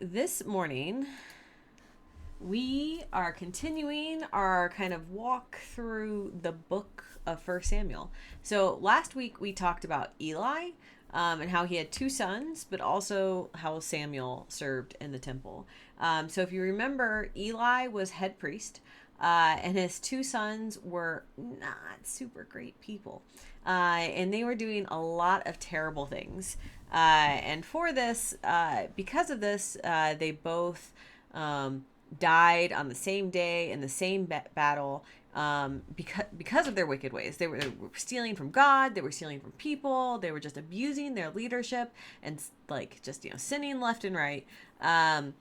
this morning we are continuing our kind of walk through the book of First Samuel. So last week we talked about Eli, and how he had two sons, but also how Samuel served in the temple. So if you remember, Eli was head priest, and his two sons were not super great people. And they were doing a lot of terrible things. And for this, because of this, they both died on the same day in the same battle, because of their wicked ways. They were stealing from God. They were stealing from people. They were just abusing their leadership and like just sinning left and right. And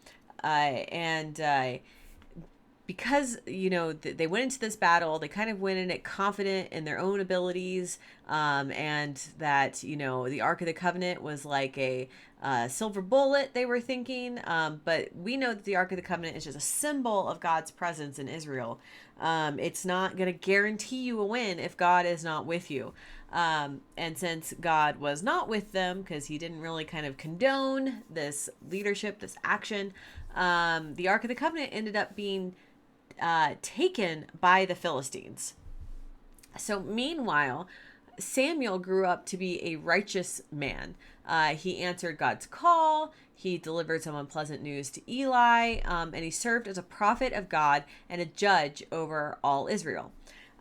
because they went into this battle, they kind of went in it confident in their own abilities, and that the Ark of the Covenant was like a silver bullet, they were thinking. But we know that the Ark of the Covenant is just a symbol of God's presence in Israel. It's not going to guarantee you a win if God is not with you. And since God was not with them, because he didn't really kind of condone this leadership, this action, the Ark of the Covenant ended up being taken by the Philistines. So, meanwhile, Samuel grew up to be a righteous man. He answered God's call. He delivered some unpleasant news to Eli, and he served as a prophet of God and a judge over all Israel.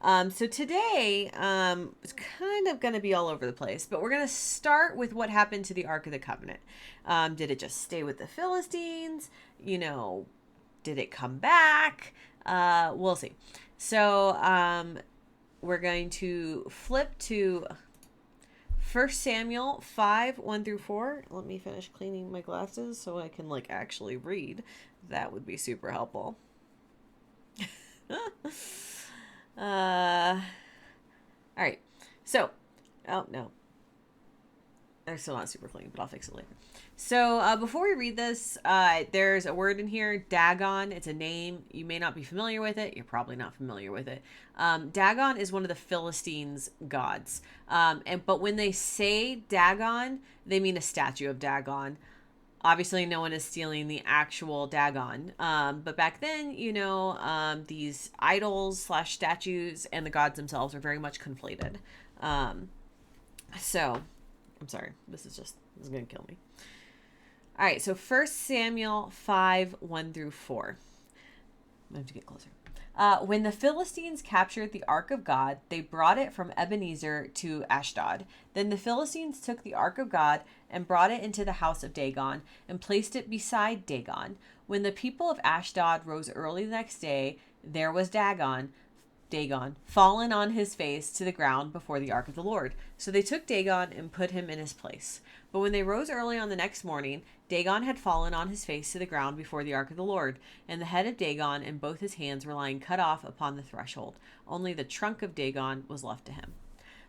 So today, it's kind of going to be all over the place, but we're going to start with what happened to the Ark of the Covenant. Did it just stay with the Philistines? Did it come back? We'll see. So, we're going to flip to 1 Samuel 5, 1 through 4. Let me finish cleaning my glasses so I can actually read. That would be super helpful. All right. So, oh no. They're still not super clean, but I'll fix it later. So before we read this, there's a word in here, Dagon. It's a name. You may not be familiar with it. You're probably not familiar with it. Dagon is one of the Philistines' gods. But when they say Dagon, they mean a statue of Dagon. Obviously, no one is stealing the actual Dagon. But back then, these idols slash statues and the gods themselves are very much conflated. So, I'm sorry. This is going to kill me. All right, so 1 Samuel 5, 1 through 4. I have to get closer. When the Philistines captured the Ark of God, they brought it from Ebenezer to Ashdod. Then the Philistines took the Ark of God and brought it into the house of Dagon and placed it beside Dagon. When the people of Ashdod rose early the next day, there was Dagon, fallen on his face to the ground before the ark of the Lord. So they took Dagon and put him in his place. But when they rose early on the next morning, Dagon had fallen on his face to the ground before the ark of the Lord, and the head of Dagon and both his hands were lying cut off upon the threshold. Only the trunk of Dagon was left to him.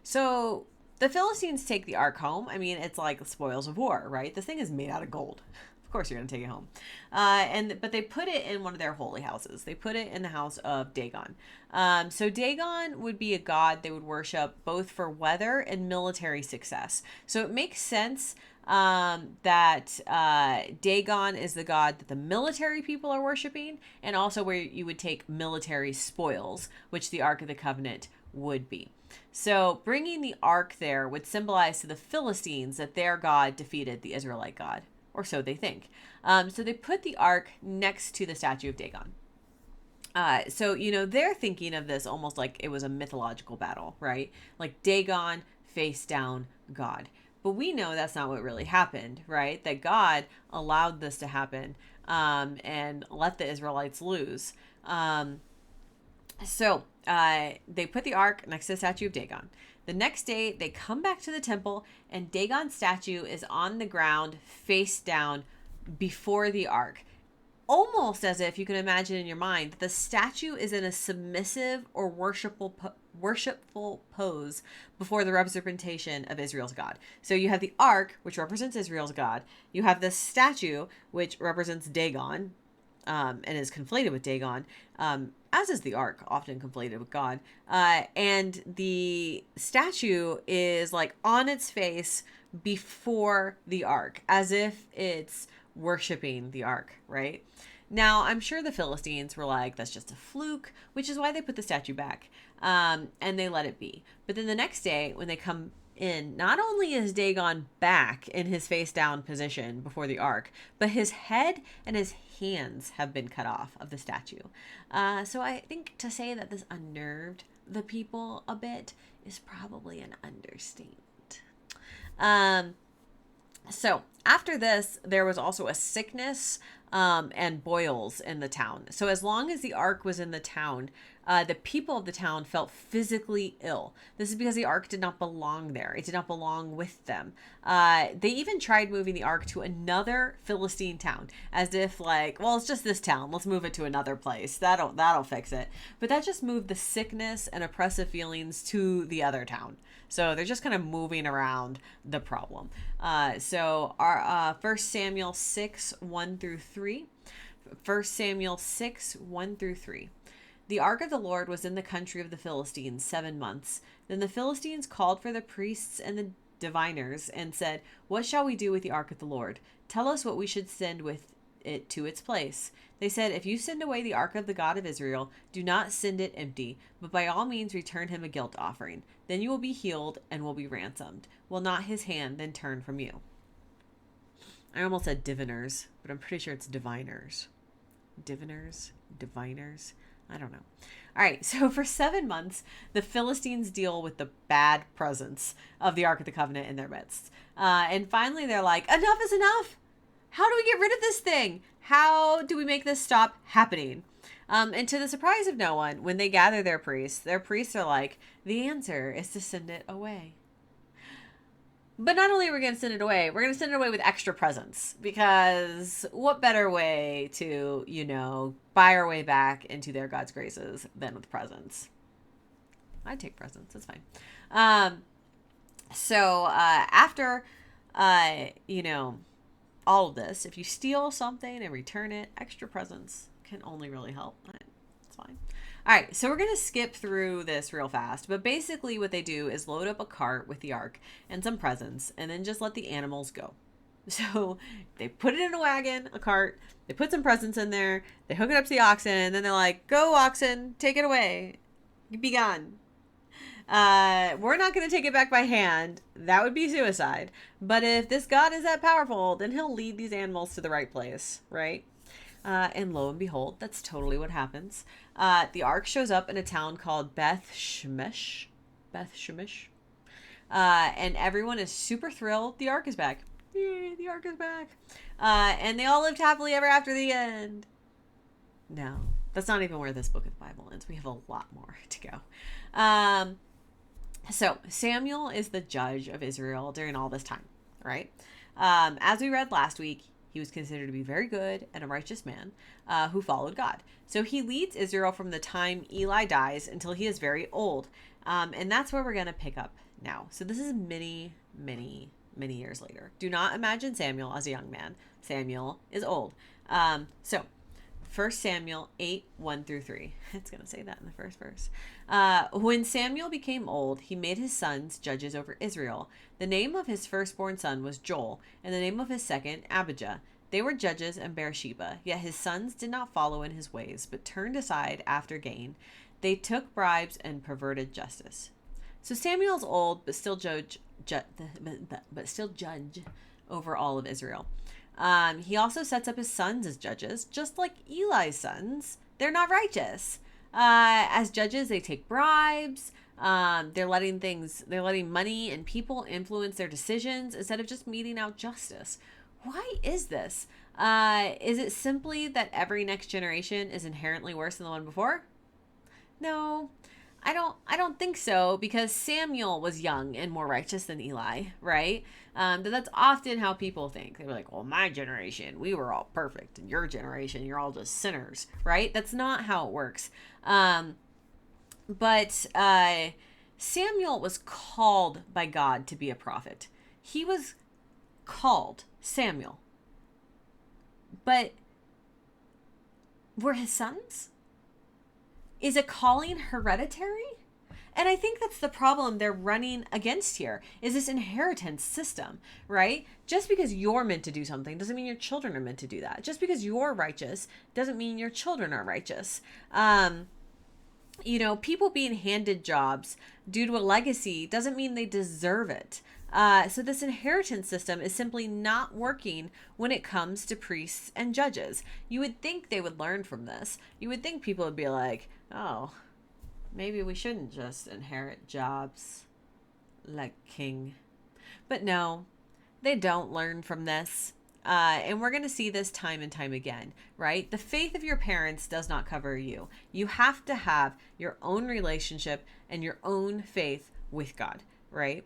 So the Philistines take the ark home. I mean, it's like the spoils of war, right? This thing is made out of gold. Of course you're going to take it home. But they put it in one of their holy houses. They put it in the house of Dagon. So Dagon would be a god they would worship both for weather and military success. So it makes sense that Dagon is the god that the military people are worshiping, and also where you would take military spoils, which the Ark of the Covenant would be. So bringing the ark there would symbolize to the Philistines that their god defeated the Israelite god. Or so they think. So they put the ark next to the statue of Dagon. So they're thinking of this almost like it was a mythological battle, right? Like Dagon faced down God. But we know that's not what really happened, right? That God allowed this to happen, and let the Israelites lose. So they put the ark next to the statue of Dagon. The next day, they come back to the temple, and Dagon's statue is on the ground, face down, before the ark. Almost as if you can imagine in your mind that the statue is in a submissive or worshipful pose before the representation of Israel's God. So you have the ark, which represents Israel's God. You have the statue, which represents Dagon, and is conflated with Dagon, as is the ark, often conflated with God. And the statue is on its face before the ark, as if it's worshiping the ark, right? Now, I'm sure the Philistines were like, that's just a fluke, which is why they put the statue back, and they let it be. But then the next day, when they come in, not only is Dagon back in his face down position before the ark, but his head and his hands have been cut off of the statue. So I think to say that this unnerved the people a bit is probably an understatement. So after this, there was also a sickness and boils in the town. So as long as the ark was in the town, the people of the town felt physically ill. This is because the ark did not belong there. It did not belong with them. They even tried moving the ark to another Philistine town, as if like, well, it's just this town. Let's move it to another place. That'll fix it. But that just moved the sickness and oppressive feelings to the other town. So they're just kind of moving around the problem. So our 1 Samuel 6, 1 through 3. 1 Samuel 6, 1 through 3. The ark of the Lord was in the country of the Philistines 7 months. Then the Philistines called for the priests and the diviners and said, "What shall we do with the ark of the Lord? Tell us what we should send with it to its place." They said, "If you send away the ark of the God of Israel, do not send it empty, but by all means return him a guilt offering. Then you will be healed and will be ransomed. Will not his hand then turn from you?" I almost said diviners, but I'm pretty sure it's diviners. Diviners. I don't know. All right, so for 7 months, the Philistines deal with the bad presence of the Ark of the Covenant in their midst. And finally, they're like, enough is enough. How do we get rid of this thing? How do we make this stop happening? And to the surprise of no one, when they gather their priests are like, the answer is to send it away. But not only are we going to send it away, we're going to send it away with extra presents, because what better way to, buy our way back into their God's graces than with presents? I'd take presents. That's fine. So after, all of this, if you steal something and return it, extra presents can only really help. It's fine. All right, so we're going to skip through this real fast, but basically what they do is load up a cart with the ark and some presents, and then just let the animals go. So they put it in a wagon, a cart, they put some presents in there, they hook it up to the oxen, and then they're like, "Go, oxen, take it away. Be gone." We're not going to take it back by hand. That would be suicide. But if this God is that powerful, then he'll lead these animals to the right place, right? And lo and behold, that's totally what happens. The ark shows up in a town called Beth Shemesh. And everyone is super thrilled. The ark is back. Yay, the ark is back. And they all lived happily ever after the end. No, that's not even where this book of the Bible ends. We have a lot more to go. So Samuel is the judge of Israel during all this time, right? As we read last week, he was considered to be very good and a righteous man who followed God. So he leads Israel from the time Eli dies until he is very old. And that's where we're going to pick up now. So this is many years later. Do not imagine Samuel as a young man. Samuel is old. So 1 Samuel 8, 1 through 3. It's going to say that in the first verse. When Samuel became old, he made his sons judges over Israel. The name of his firstborn son was Joel, and the name of his second, Abijah. They were judges in Beersheba, yet his sons did not follow in his ways, but turned aside after gain. They took bribes and perverted justice. So Samuel's old, but still judge over all of Israel. He also sets up his sons as judges, just like Eli's sons. They're not righteous. As judges, they take bribes. They're letting money and people influence their decisions instead of just meting out justice. Why is this? Is it simply that every next generation is inherently worse than the one before? No, I don't think so, because Samuel was young and more righteous than Eli, right? But that's often how people think. They're like, well, my generation, we were all perfect, and your generation, you're all just sinners, right? That's not how it works. But Samuel was called by God to be a prophet. He was called Samuel. But were his sons? Is a calling hereditary? And I think that's the problem they're running against here is this inheritance system, right? Just because you're meant to do something doesn't mean your children are meant to do that. Just because you're righteous doesn't mean your children are righteous. People being handed jobs due to a legacy doesn't mean they deserve it. So this inheritance system is simply not working when it comes to priests and judges. You would think they would learn from this. You would think people would be like, oh, maybe we shouldn't just inherit jobs like king. But no, they don't learn from this. And we're going to see this time and time again, right? The faith of your parents does not cover you. You have to have your own relationship and your own faith with God, right?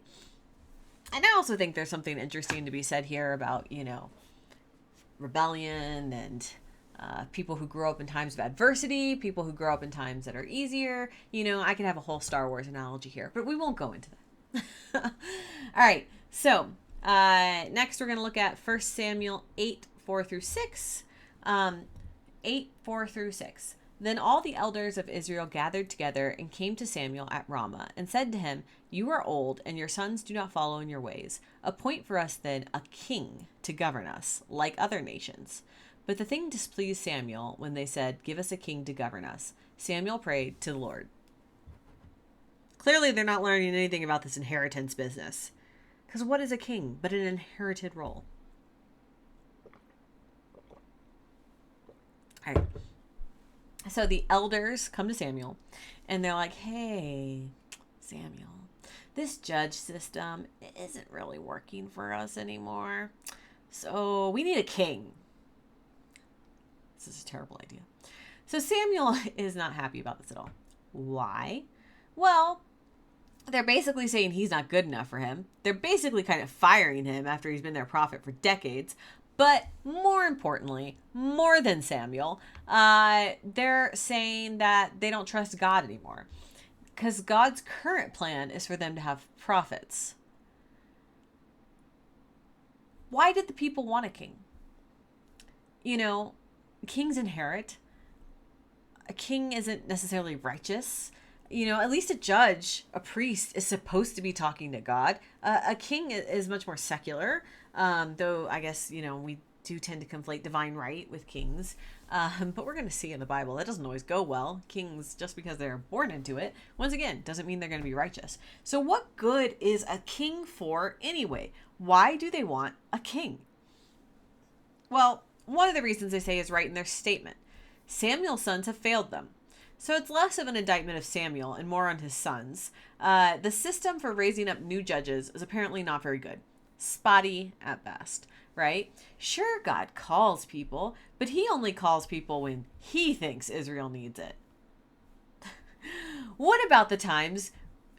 And I also think there's something interesting to be said here about, rebellion and people who grow up in times of adversity, people who grow up in times that are easier. I could have a whole Star Wars analogy here, but we won't go into that. All right. So next we're going to look at 1 Samuel 8:4-6. 8:4-6. Then all the elders of Israel gathered together and came to Samuel at Ramah and said to him, "You are old, and your sons do not follow in your ways. Appoint for us then a king to govern us, like other nations." But the thing displeased Samuel when they said, "Give us a king to govern us." Samuel prayed to the Lord. Clearly, they're not learning anything about this inheritance business. Because what is a king but an inherited role? All right. So the elders come to Samuel and they're like, "Hey, Samuel, this judge system isn't really working for us anymore. So we need a king." This is a terrible idea. So Samuel is not happy about this at all. Why? Well, they're basically saying he's not good enough for him. They're basically kind of firing him after he's been their prophet for decades. But more importantly, more than Samuel, they're saying that they don't trust God anymore. Because God's current plan is for them to have prophets. Why did the people want a king? Kings inherit. A king isn't necessarily righteous. At least a judge, a priest, is supposed to be talking to God. A king is much more secular, though I guess, we do tend to conflate divine right with kings. But we're going to see in the Bible that doesn't always go well. Kings, just because they're born into it, once again, doesn't mean they're going to be righteous. So what good is a king for anyway? Why do they want a king? Well, one of the reasons they say is right in their statement. Samuel's sons have failed them. So it's less of an indictment of Samuel and more on his sons. The system for raising up new judges is apparently not very good. Spotty at best, right? Sure, God calls people, but he only calls people when he thinks Israel needs it. What about the times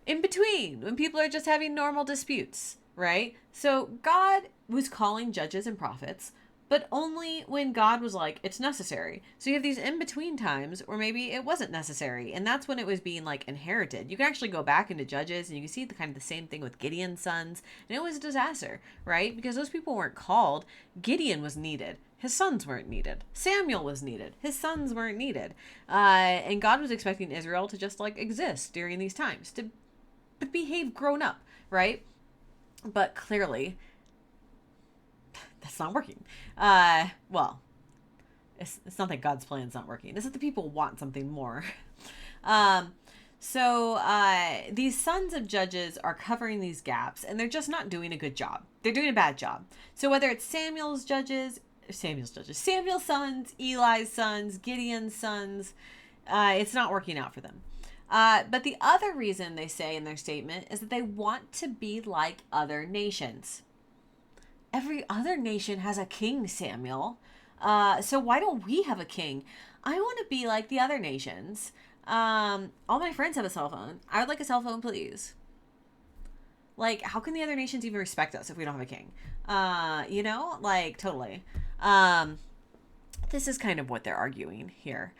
in between when people are just having normal disputes, right? So God was calling judges and prophets, but only when God was like, it's necessary. So you have these in-between times where maybe it wasn't necessary. And that's when it was being like inherited. You can actually go back into Judges and you can see the kind of the same thing with Gideon's sons. And it was a disaster, right? Because those people weren't called. Gideon was needed. His sons weren't needed. Samuel was needed. His sons weren't needed. And God was expecting Israel to just like exist during these times, to behave grown up, right? But clearly, that's not working. Well, it's not that God's plan's not working. It's that the people want something more. So these sons of judges are covering these gaps, and they're just not doing a good job. They're doing a bad job. So whether it's Samuel's sons, Eli's sons, Gideon's sons, it's not working out for them. But the other reason they say in their statement is that they want to be like other nations. Every other nation has a king, Samuel. So why don't we have a king? I want to be like the other nations. All my friends have a cell phone. I would like a cell phone, please. Like, how can the other nations even respect us if we don't have a king? Totally. This is kind of what they're arguing here.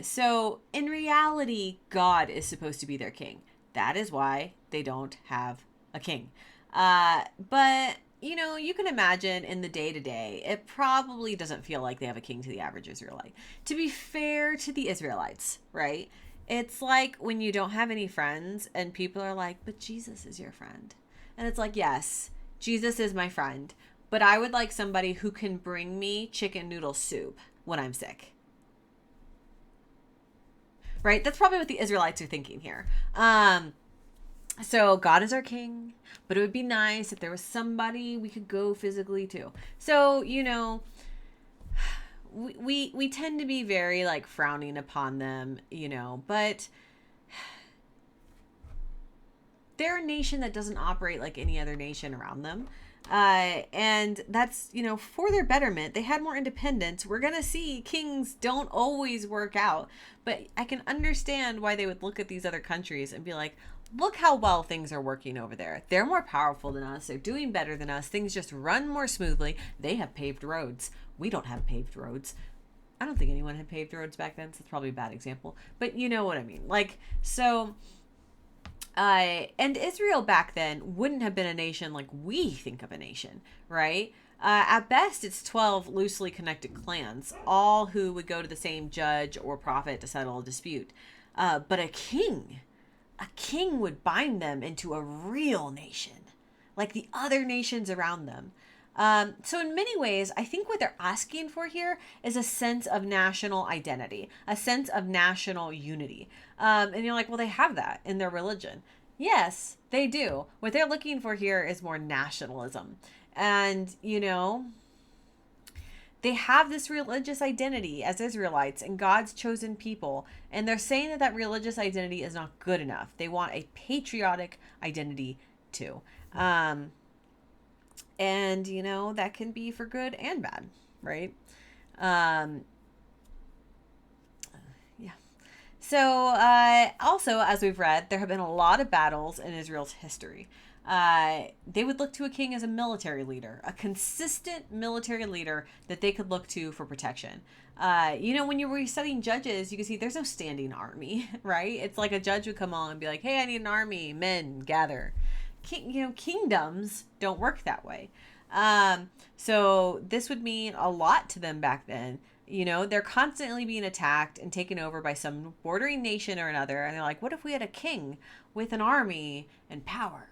So in reality, God is supposed to be their king. That is why they don't have a king. But you can imagine in the day-to-day, it probably doesn't feel like they have a king to the average Israelite. To be fair to the Israelites, right? It's like when you don't have any friends and people are like, but Jesus is your friend. And it's like, yes, Jesus is my friend, but I would like somebody who can bring me chicken noodle soup when I'm sick. Right? That's probably what the Israelites are thinking here. So God is our king, but it would be nice if there was somebody we could go physically to. So, we tend to be very like frowning upon them, but they're a nation that doesn't operate like any other nation around them. And that's, for their betterment. They had more independence. We're going to see kings don't always work out. But I can understand why they would look at these other countries and be like, look how well things are working over there. They're more powerful than us. They're doing better than us. Things just run more smoothly. They have paved roads. We don't have paved roads. I don't think anyone had paved roads back then, so it's probably a bad example. But you know what I mean. Like, so and Israel back then wouldn't have been a nation like we think of a nation, right? At best, it's 12 loosely connected clans, all who would go to the same judge or prophet to settle a dispute. But a king would bind them into a real nation, like the other nations around them. So in many ways, I think what they're asking for here is a sense of national identity, a sense of national unity. And you're like, well, they have that in their religion. Yes, they do. What they're looking for here is more nationalism. And, they have this religious identity as Israelites and God's chosen people. And they're saying that that religious identity is not good enough. They want a patriotic identity too. And that can be for good and bad, right? um yeah. So also, as we've read, there have been a lot of battles in Israel's history. They would look to a king as a military leader, a consistent military leader that they could look to for protection. When you were studying judges, you can see there's no standing army, right? It's like a judge would come on and be like, hey, I need an army, men gather. Kingdoms don't work that way. So this would mean a lot to them back then. They're constantly being attacked and taken over by some bordering nation or another. And they're like, what if we had a king with an army and power,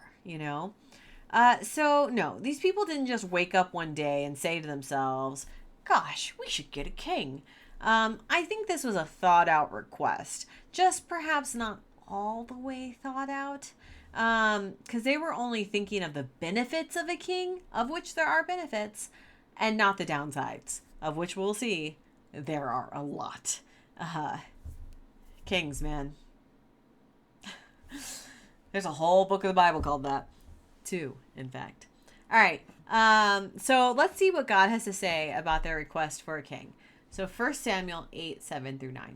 So, no, these people didn't just wake up one day and say to themselves, gosh, we should get a king. I think this was a thought out request, just perhaps not all the way thought out. Because they were only thinking of the benefits of a king, of which there are benefits, and not the downsides, of which we'll see there are a lot. Kings, man. There's a whole book of the Bible called that. Two, in fact. All right. So let's see what God has to say about their request for a king. So 1 Samuel 8:7-9.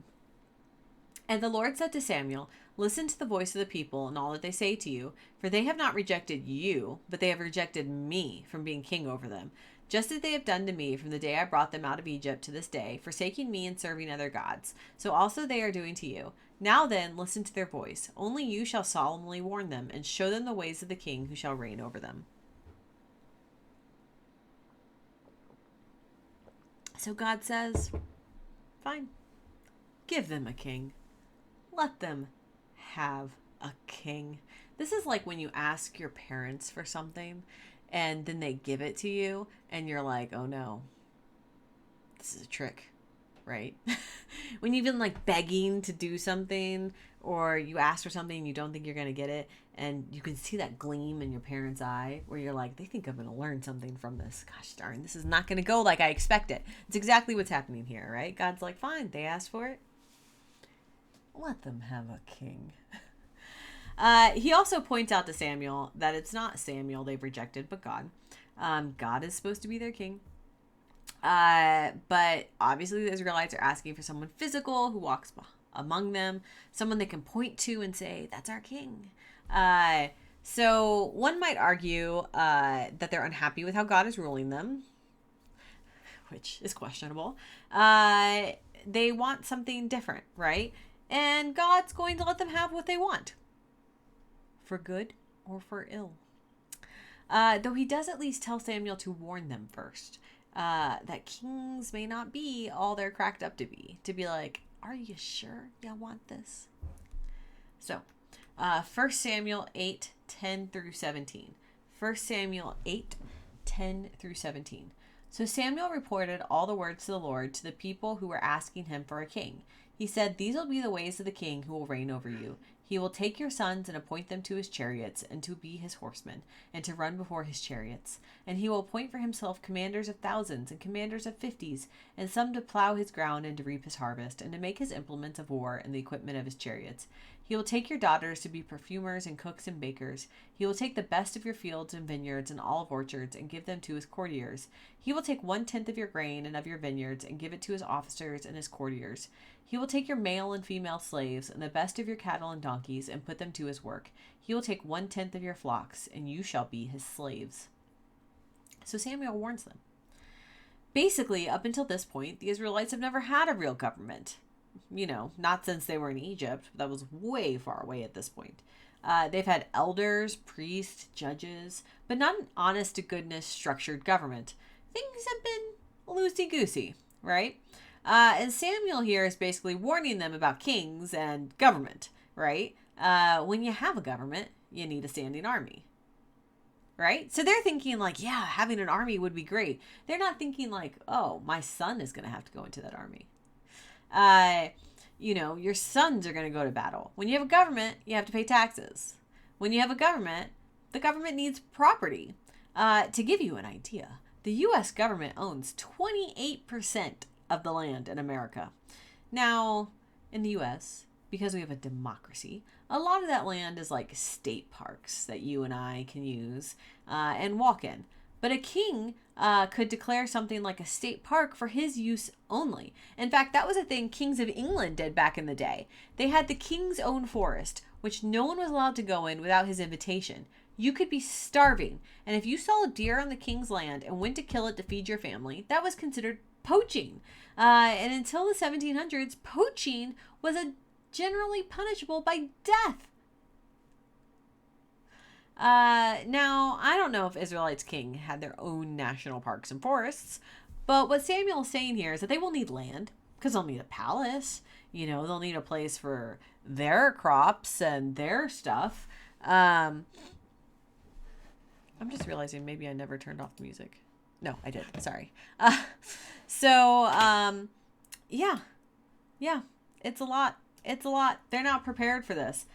And the Lord said to Samuel, listen to the voice of the people and all that they say to you, for they have not rejected you, but they have rejected me from being king over them, just as they have done to me from the day I brought them out of Egypt to this day, forsaking me and serving other gods. So also they are doing to you. Now then, listen to their voice. Only you shall solemnly warn them and show them the ways of the king who shall reign over them. So God says, fine, give them a king. Let them have a king. This is like when you ask your parents for something and then they give it to you and you're like, oh no, this is a trick, right? When you've been like begging to do something or you ask for something and you don't think you're going to get it and you can see that gleam in your parents' eye where you're like, they think I'm going to learn something from this. Gosh darn, this is not going to go like I expect it. It's exactly what's happening here, right? God's like, fine, they asked for it. Let them have a king. He also points out to Samuel that it's not Samuel they've rejected, but God. God is supposed to be their king. But obviously the Israelites are asking for someone physical who walks among them, someone they can point to and say, that's our king. So one might argue that they're unhappy with how God is ruling them, which is questionable. They want something different, right? And God's going to let them have what they want, for good or for ill. Though he does at least tell Samuel to warn them first, that kings may not be all they're cracked up to be. To be like, are you sure you want this? So, 1 Samuel 8, 10 through 17. 1 Samuel 8, 10 through 17. So Samuel reported all the words of the Lord to the people who were asking him for a king. He said, "These will be the ways of the king who will reign over you. He will take your sons and appoint them to his chariots and to be his horsemen and to run before his chariots. And he will appoint for himself commanders of thousands and commanders of fifties, and some to plow his ground and to reap his harvest, and to make his implements of war and the equipment of his chariots. He will take your daughters to be perfumers and cooks and bakers. He will take the best of your fields and vineyards and olive orchards and give them to his courtiers. He will take 1/10 of your grain and of your vineyards and give it to his officers and his courtiers. He will take your male and female slaves and the best of your cattle and donkeys and put them to his work. He will take 1/10 of your flocks, and you shall be his slaves." So Samuel warns them. Basically, up until this point, the Israelites have never had a real government. Not since they were in Egypt. That was way far away at this point. They've had elders, priests, judges, but not an honest-to-goodness structured government. Things have been loosey-goosey, right? And Samuel here is basically warning them about kings and government, right? When you have a government, you need a standing army, right? So they're thinking like, yeah, having an army would be great. They're not thinking like, oh, my son is going to have to go into that army. Your sons are going to go to battle. When you have a government, you have to pay taxes. When you have a government, the government needs property. To give you an idea, the U.S. government owns 28% of the land in America. Now, in the U.S., because we have a democracy, a lot of that land is like state parks that you and I can use and walk in. But a king could declare something like a state park for his use only. In fact, that was a thing kings of England did back in the day. They had the king's own forest, which no one was allowed to go in without his invitation. You could be starving, and if you saw a deer on the king's land and went to kill it to feed your family, that was considered poaching. And until the 1700s, poaching was generally punishable by death. Now, I don't know if Israelites' king had their own national parks and forests, but what Samuel is saying here is that they will need land, because they'll need a palace. They'll need a place for their crops and their stuff. I'm just realizing maybe I never turned off the music. No, I did. Sorry. Yeah, it's a lot. They're not prepared for this.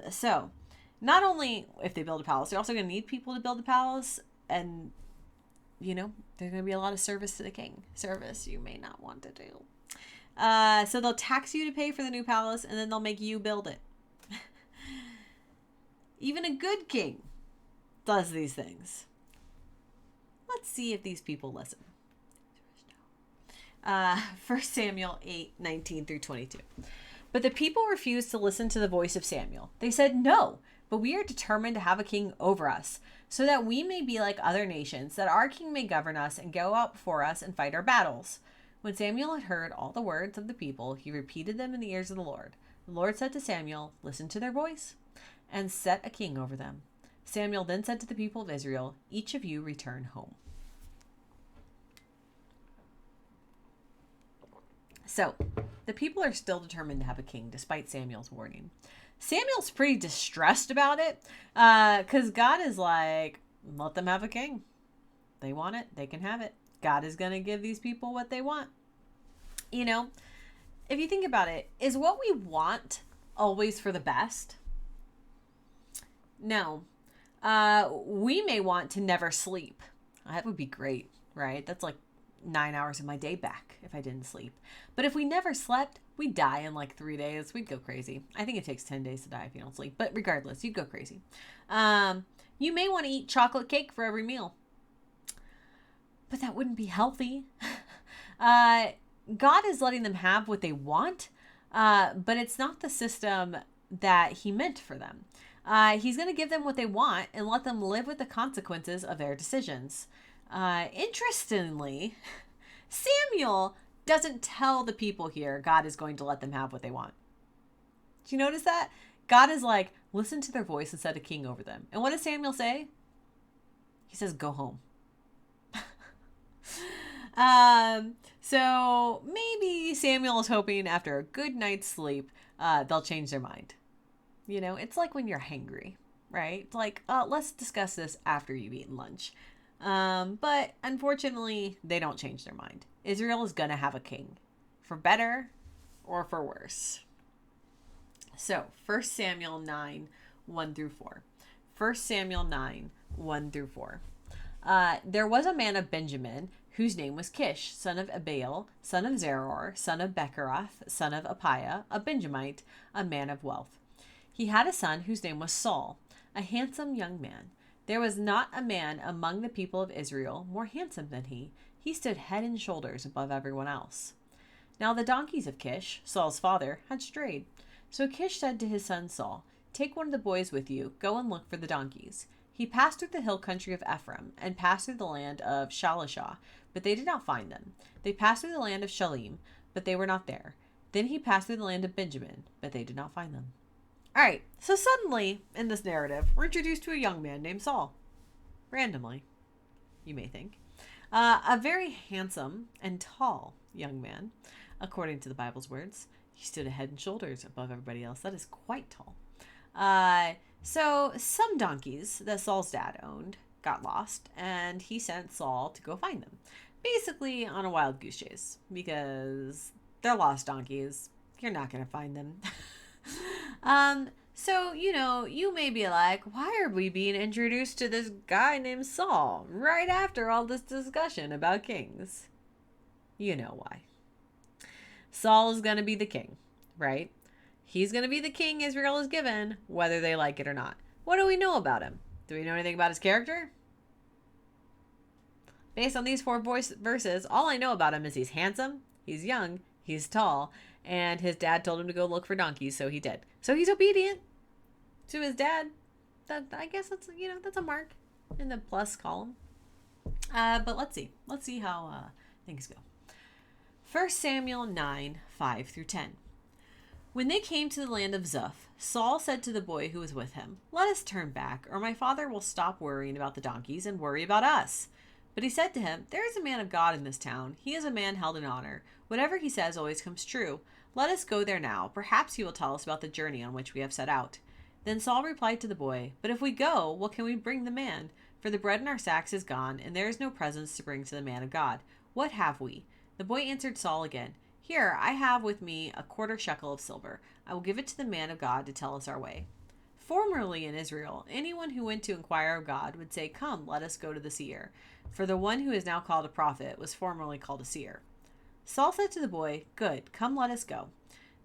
So not only if they build a palace, they're also going to need people to build the palace. And, there's going to be a lot of service to the king. Service you may not want to do. So they'll tax you to pay for the new palace, and then they'll make you build it. Even a good king does these things. Let's see if these people listen. 1 Samuel 8, 19 through 22. But the people refused to listen to the voice of Samuel. They said, "No, but we are determined to have a king over us, so that we may be like other nations, that our king may govern us and go out before us and fight our battles." When Samuel had heard all the words of the people, he repeated them in the ears of the Lord. The Lord said to Samuel, "Listen to their voice and set a king over them." Samuel then said to the people of Israel, "Each of you return home." So, the people are still determined to have a king, despite Samuel's warning. Samuel's pretty distressed about it, because God is like, let them have a king. They want it, they can have it. God is going to give these people what they want. If you think about it, is what we want always for the best? No. We may want to never sleep. That would be great, right? That's like 9 hours of my day back if I didn't sleep. But if we never slept, we'd die in like 3 days. We'd go crazy. I think it takes 10 days to die if you don't sleep. But regardless, you'd go crazy. You may want to eat chocolate cake for every meal. But that wouldn't be healthy. God is letting them have what they want, but it's not the system that he meant for them. He's going to give them what they want and let them live with the consequences of their decisions. Interestingly, Samuel doesn't tell the people here God is going to let them have what they want. Do you notice that? God is like, listen to their voice and set a king over them. And what does Samuel say? He says, go home. So maybe Samuel is hoping after a good night's sleep they'll change their mind. It's like when you're hangry, right? It's like, let's discuss this after you've eaten lunch. But unfortunately, they don't change their mind. Israel is going to have a king, for better or for worse. So, 1 Samuel 9, 1 through 4. 1 Samuel 9, 1 through 4. There was a man of Benjamin whose name was Kish, son of Abiel, son of Zeror, son of Bechorath, son of Appiah, a Benjamite, a man of wealth. He had a son whose name was Saul, a handsome young man. There was not a man among the people of Israel more handsome than he. He stood head and shoulders above everyone else. Now the donkeys of Kish, Saul's father, had strayed. So Kish said to his son Saul, "Take one of the boys with you, go and look for the donkeys." He passed through the hill country of Ephraim, and passed through the land of Shalishah, but they did not find them. They passed through the land of Shalim, but they were not there. Then he passed through the land of Benjamin, but they did not find them. All right, so suddenly, in this narrative, we're introduced to a young man named Saul. Randomly, you may think. A very handsome and tall young man, according to the Bible's words. He stood a head and shoulders above everybody else. That is quite tall. So some donkeys that Saul's dad owned got lost, and he sent Saul to go find them. Basically on a wild goose chase, because they're lost donkeys. You're not going to find them. So, you may be like, why are we being introduced to this guy named Saul right after all this discussion about kings? You know why. Saul is going to be the king, right? He's going to be the king Israel is given, whether they like it or not. What do we know about him? Do we know anything about his character? Based on these 4 verses, all I know about him is he's handsome, he's young, he's tall, and his dad told him to go look for donkeys, so he did. So he's obedient to his dad. I guess that's a mark in the plus column. But let's see how things go. 1 Samuel 9, 5 through 10. When they came to the land of Zuph, Saul said to the boy who was with him, "Let us turn back, or my father will stop worrying about the donkeys and worry about us." But he said to him, "There is a man of God in this town. He is a man held in honor. Whatever he says always comes true. Let us go there now. Perhaps he will tell us about the journey on which we have set out." Then Saul replied to the boy, "But if we go, what can we bring the man? For the bread in our sacks is gone, and there is no presents to bring to the man of God. What have we?" The boy answered Saul again, "Here, I have with me a quarter shekel of silver. I will give it to the man of God to tell us our way." Formerly in Israel, anyone who went to inquire of God would say, "Come, let us go to the seer." For the one who is now called a prophet was formerly called a seer. Saul said to the boy, "Good, come, let us go."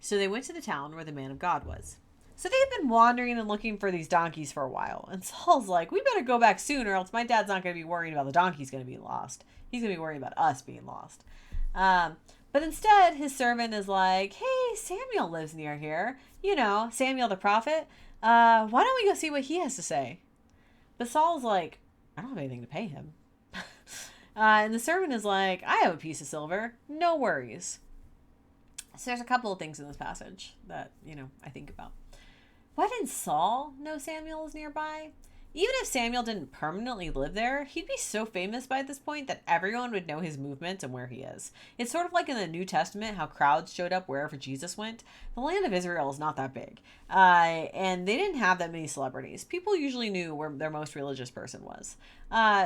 So they went to the town where the man of God was. So they had been wandering and looking for these donkeys for a while. And Saul's like, "We better go back soon, or else my dad's not going to be worrying about the donkeys going to be lost. He's going to be worrying about us being lost." But instead, his servant is like, "Hey, Samuel lives near here. Samuel the prophet. Why don't we go see what he has to say?" But Saul's like, "I don't have anything to pay him." And the servant is like, "I have a piece of silver. No worries." So there's a couple of things in this passage that, I think about. Why didn't Saul know Samuel was nearby? Even if Samuel didn't permanently live there, he'd be so famous by this point that everyone would know his movements and where he is. It's sort of like in the New Testament, how crowds showed up wherever Jesus went. The land of Israel is not that big. And they didn't have that many celebrities. People usually knew where their most religious person was.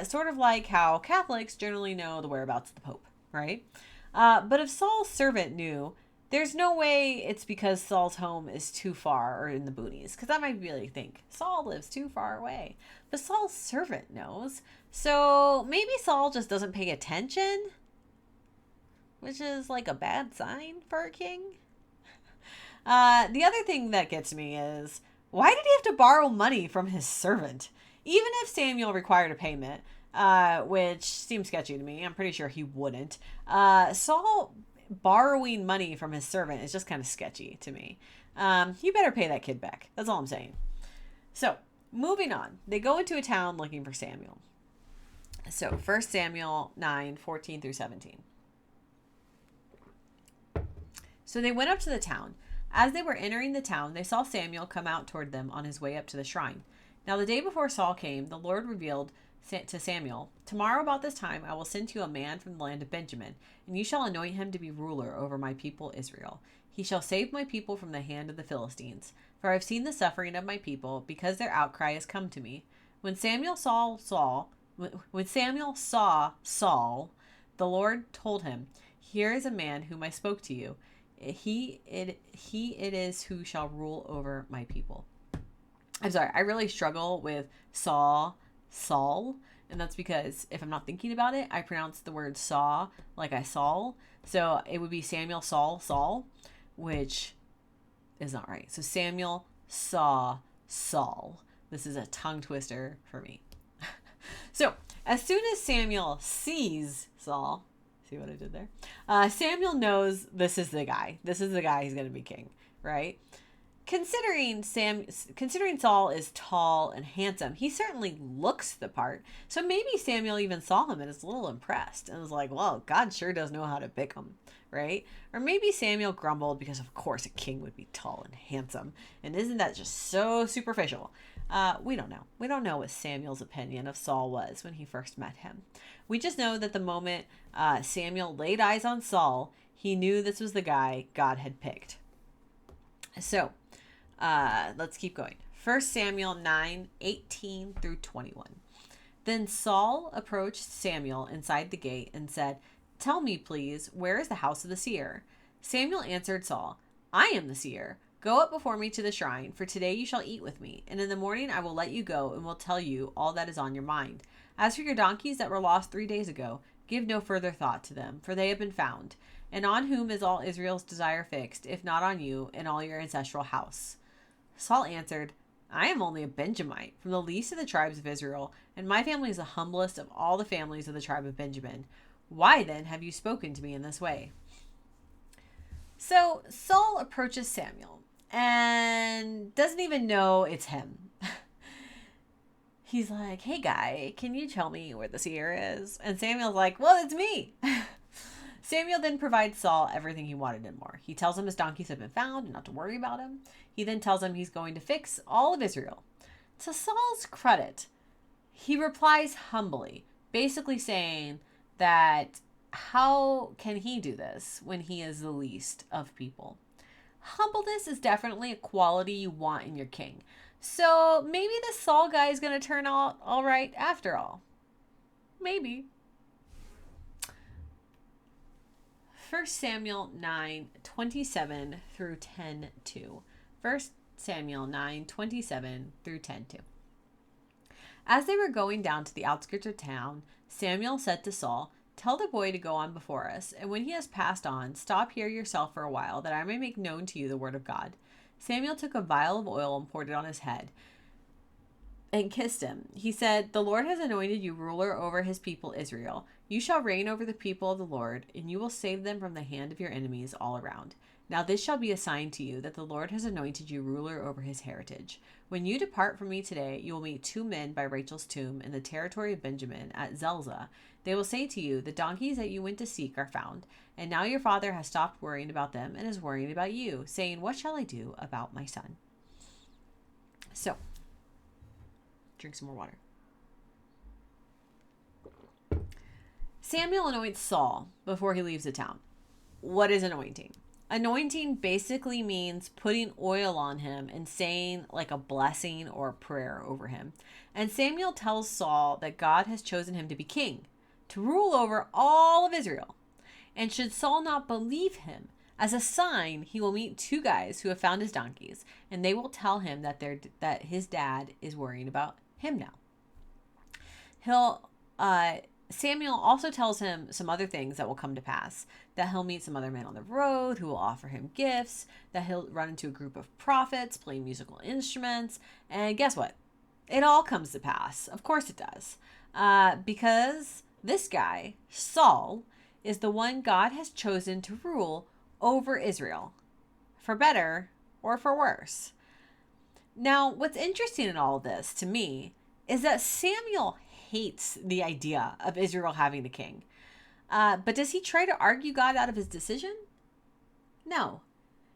Sort of like how Catholics generally know the whereabouts of the Pope, right? But if Saul's servant knew, there's no way it's because Saul's home is too far or in the boonies. Because that might really think Saul lives too far away. But Saul's servant knows. So maybe Saul just doesn't pay attention. Which is like a bad sign for a king. The other thing that gets me is, why did he have to borrow money from his servant? Even if Samuel required a payment, which seems sketchy to me. I'm pretty sure he wouldn't. Saul borrowing money from his servant is just kind of sketchy to me. You better pay that kid back. That's all I'm saying. So, moving on. They go into a town looking for Samuel. So, 1 Samuel 9, 14 through 17. So they went up to the town. As they were entering the town, they saw Samuel come out toward them on his way up to the shrine. Now the day before Saul came, the Lord revealed to Samuel, "Tomorrow about this time I will send to you a man from the land of Benjamin, and you shall anoint him to be ruler over my people Israel. He shall save my people from the hand of the Philistines. For I have seen the suffering of my people, because their outcry has come to me. When Samuel saw Saul, the Lord told him, Here is a man whom I spoke to you. He it is who shall rule over my people. I'm sorry, I really struggle with Saul, and that's because if I'm not thinking about it, I pronounce the word saw like I saw. So it would be Samuel Saul, which is not right. So Samuel saw Saul. This is a tongue twister for me. So as soon as Samuel sees Saul, see what I did there? Samuel knows this is the guy. This is the guy who's going to be king, right? Considering Saul is tall and handsome, he certainly looks the part. So maybe Samuel even saw him and is a little impressed and was like, well, God sure does know how to pick him, right? Or maybe Samuel grumbled because of course a king would be tall and handsome. And isn't that just so superficial? We don't know. We don't know what Samuel's opinion of Saul was when he first met him. We just know that the moment Samuel laid eyes on Saul, he knew this was the guy God had picked. So, let's keep going. 1 Samuel 9:18 through 21. Then Saul approached Samuel inside the gate and said, Tell me, please, where is the house of the seer? Samuel answered Saul, I am the seer. Go up before me to the shrine, for today you shall eat with me, and in the morning I will let you go and will tell you all that is on your mind. As for your donkeys that were lost 3 days ago, give no further thought to them, for they have been found. And on whom is all Israel's desire fixed, if not on you and all your ancestral house? Saul answered, I am only a Benjamite, from the least of the tribes of Israel, and my family is the humblest of all the families of the tribe of Benjamin. Why then have you spoken to me in this way? So Saul approaches Samuel and doesn't even know it's him. He's like, hey guy, can you tell me where the seer is? And Samuel's like, well, it's me. Samuel then provides Saul everything he wanted and more. He tells him his donkeys have been found and not to worry about him. He then tells him he's going to fix all of Israel. To Saul's credit, he replies humbly, basically saying that how can he do this when he is the least of people? Humbleness is definitely a quality you want in your king. So maybe this Saul guy is going to turn out all right after all. Maybe. 1 Samuel 9:27 through 10:2. 1 Samuel 9:27 through 10:2. As they were going down to the outskirts of town, Samuel said to Saul, Tell the boy to go on before us, and when he has passed on, stop here yourself for a while, that I may make known to you the word of God. Samuel took a vial of oil and poured it on his head and kissed him. He said, The Lord has anointed you ruler over his people Israel. You shall reign over the people of the Lord, and you will save them from the hand of your enemies all around. Now this shall be a sign to you that the Lord has anointed you ruler over his heritage. When you depart from me today, you will meet 2 men by Rachel's tomb in the territory of Benjamin at Zelzah. They will say to you, The donkeys that you went to seek are found, and now your father has stopped worrying about them and is worrying about you, saying, What shall I do about my son? So, drink some more water. Samuel anoints Saul before he leaves the town. What is anointing? Anointing basically means putting oil on him and saying like a blessing or a prayer over him. And Samuel tells Saul that God has chosen him to be king, to rule over all of Israel. And should Saul not believe him, as a sign, he will meet 2 guys who have found his donkeys, and they will tell him that his dad is worrying about him now. Samuel also tells him some other things that will come to pass, that he'll meet some other men on the road who will offer him gifts, that he'll run into a group of prophets playing musical instruments, and guess what? It all comes to pass. Of course it does. Because this guy, Saul, is the one God has chosen to rule over Israel, for better or for worse. Now, what's interesting in all of this to me is that Samuel hates the idea of Israel having a king. But does he try to argue God out of his decision? No.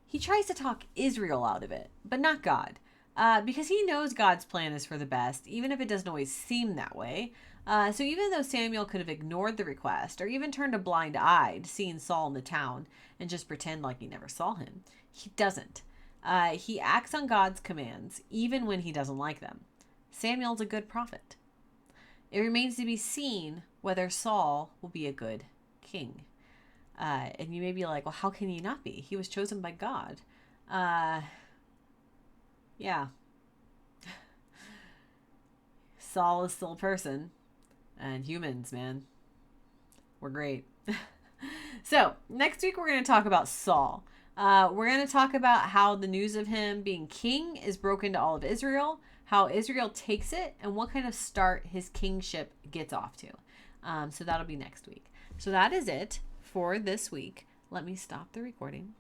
He tries to talk Israel out of it, but not God. Because he knows God's plan is for the best, even if it doesn't always seem that way. So even though Samuel could have ignored the request or even turned a blind eye to seeing Saul in the town and just pretend like he never saw him, he doesn't. He acts on God's commands even when he doesn't like them. Samuel's a good prophet. It remains to be seen whether Saul will be a good king. And you may be like, well, how can he not be? He was chosen by God. Yeah. Saul is still a person. And humans, man, we're great. So, next week we're going to talk about Saul. We're going to talk about how the news of him being king is broken to all of Israel, how Israel takes it, and what kind of start his kingship gets off to. So that'll be next week. So that is it for this week. Let me stop the recording.